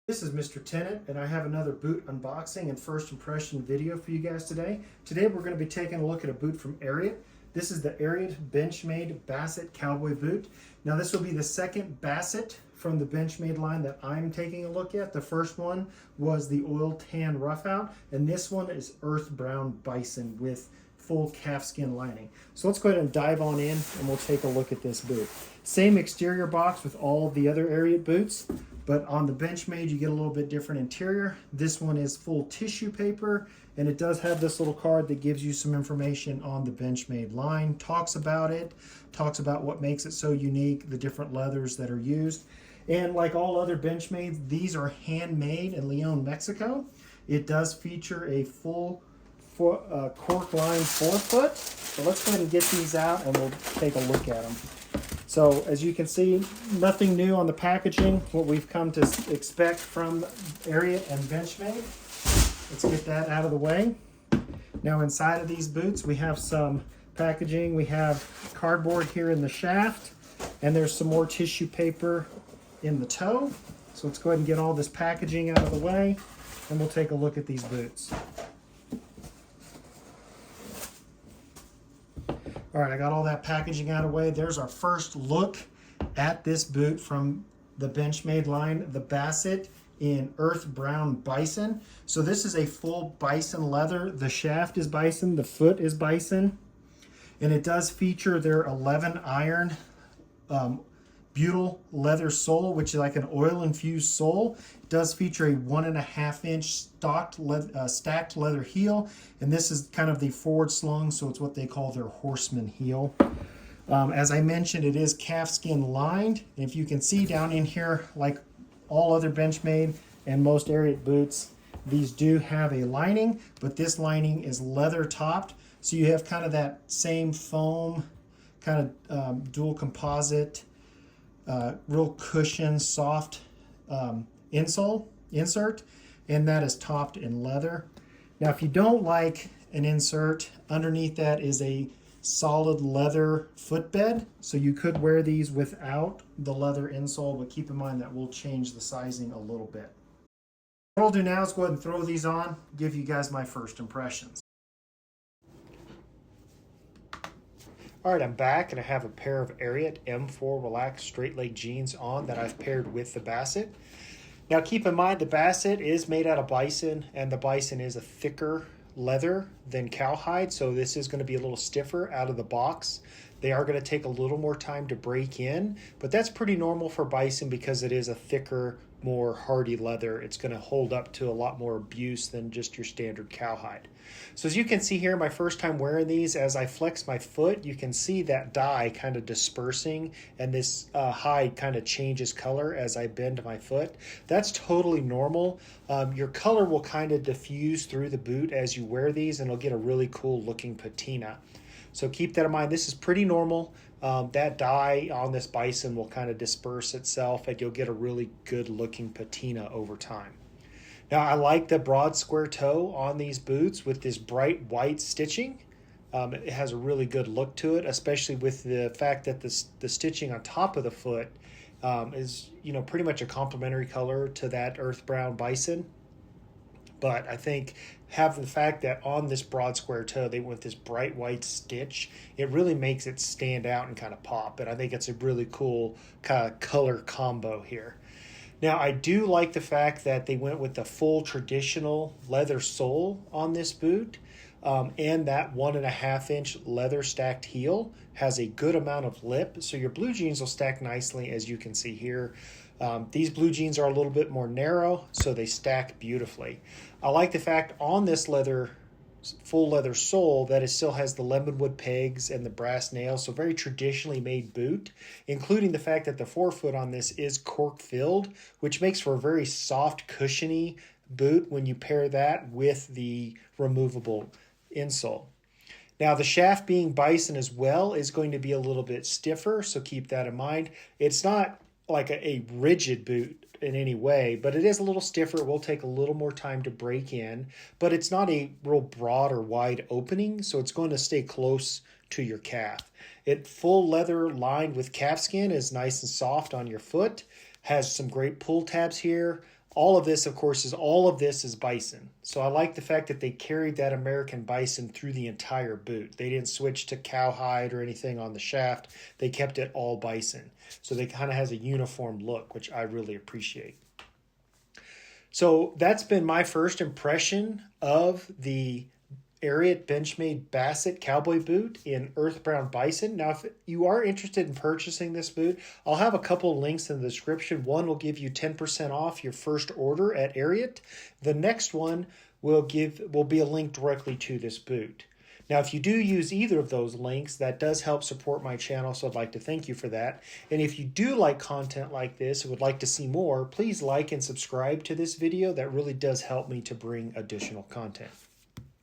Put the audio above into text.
This is Mr. Tennant, and I have another boot unboxing and first impression video for you guys today. Today we're going to be taking a look at a boot from Ariat. This is the Ariat Benchmade Bassett Cowboy boot. Now this will be the second Bassett from the Benchmade line that I'm taking a look at. The first one was the oil tan rough out, and this one is Earth Brown Bison with full calfskin lining. So let's go ahead and dive on in and we'll take a look at this boot. Same exterior box with all the other Ariat boots, but on the Benchmade you get a little bit different interior. This one is full tissue paper, and it does have this little card that gives you some information on the Benchmade line, talks about it, talks about what makes it so unique, the different leathers that are used. And like all other Benchmades, these are handmade in Leon, Mexico. It does feature a full cork line forefoot. So let's go ahead and get these out and we'll take a look at them. So as you can see, nothing new on the packaging, what we've come to expect from Ariat and Benchmade. Let's get that out of the way. Now inside of these boots, we have some packaging. We have cardboard here in the shaft, and there's some more tissue paper in the toe. So let's go ahead and get all this packaging out of the way, and we'll take a look at these boots. All right, I got all that packaging out of the way. There's our first look at this boot from the Benchmade line, the Bassett in Earth Brown Bison. So this is a full bison leather. The shaft is bison, the foot is bison, and it does feature their 11 iron butyl leather sole, which is like an oil infused sole. It does feature a 1.5 inch stacked leather heel, and this is kind of the forward slung, so it's what they call their horseman heel. As I mentioned, it is calfskin lined. If you can see down in here, like all other Benchmade and most Ariat boots, these do have a lining, but this lining is leather topped, so you have kind of that same foam, kind of dual composite, real cushion, soft insert, and that is topped in leather. Now, if you don't like an insert, underneath that is a solid leather footbed, so you could wear these without the leather insole, but keep in mind that will change the sizing a little bit. What I'll do now is go ahead and throw these on, give you guys my first impressions. All right, I'm back, and I have a pair of Ariat M4 relaxed straight leg jeans on that I've paired with the Bassett. Now keep in mind the Bassett is made out of bison, and the bison is a thicker leather than cowhide, so this is going to be a little stiffer out of the box. They are going to take a little more time to break in, but that's pretty normal for bison because it is a thicker, more hardy leather. It's going to hold up to a lot more abuse than just your standard cowhide. So as you can see here, my first time wearing these, as I flex my foot, you can see that dye kind of dispersing, and this hide kind of changes color as I bend my foot. That's totally normal. Your color will kind of diffuse through the boot as you wear these, and it'll get a really cool looking patina. So keep that in mind. This is pretty normal. That dye on this bison will kind of disperse itself, and you'll get a really good looking patina over time. Now, I like the broad square toe on these boots with this bright white stitching. It has a really good look to it, especially with the fact that the stitching on top of the foot is, pretty much a complementary color to that Earth Brown Bison. But I think having the fact that on this broad square toe they went with this bright white stitch, it really makes it stand out and kind of pop. And I think it's a really cool kind of color combo here. Now, I do like the fact that they went with the full traditional leather sole on this boot, and that 1.5 inch leather stacked heel has a good amount of lip, so your blue jeans will stack nicely, as you can see here. These blue jeans are a little bit more narrow, so they stack beautifully. I like the fact on this full leather sole that it still has the lemonwood pegs and the brass nails, so very traditionally made boot, including the fact that the forefoot on this is cork filled, which makes for a very soft, cushiony boot when you pair that with the removable insole. Now, the shaft being bison as well is going to be a little bit stiffer, so keep that in mind. It's not like a rigid boot in any way, but it is a little stiffer. It will take a little more time to break in, but it's not a real broad or wide opening, so it's going to stay close to your calf. It full leather lined with calfskin is nice and soft on your foot, has some great pull tabs here all of this, of course, is bison. So I like the fact that they carried that American bison through the entire boot. They didn't switch to cowhide or anything on the shaft. They kept it all bison. So they kind of has a uniform look, which I really appreciate. So that's been my first impression of the Ariat Benchmade Bassett Cowboy boot in Earth Brown Bison. Now, if you are interested in purchasing this boot, I'll have a couple links in the description. One will give you 10% off your first order at Ariat. The next one will be a link directly to this boot. Now, if you do use either of those links, that does help support my channel, so I'd like to thank you for that. And if you do like content like this and would like to see more, please like and subscribe to this video. That really does help me to bring additional content.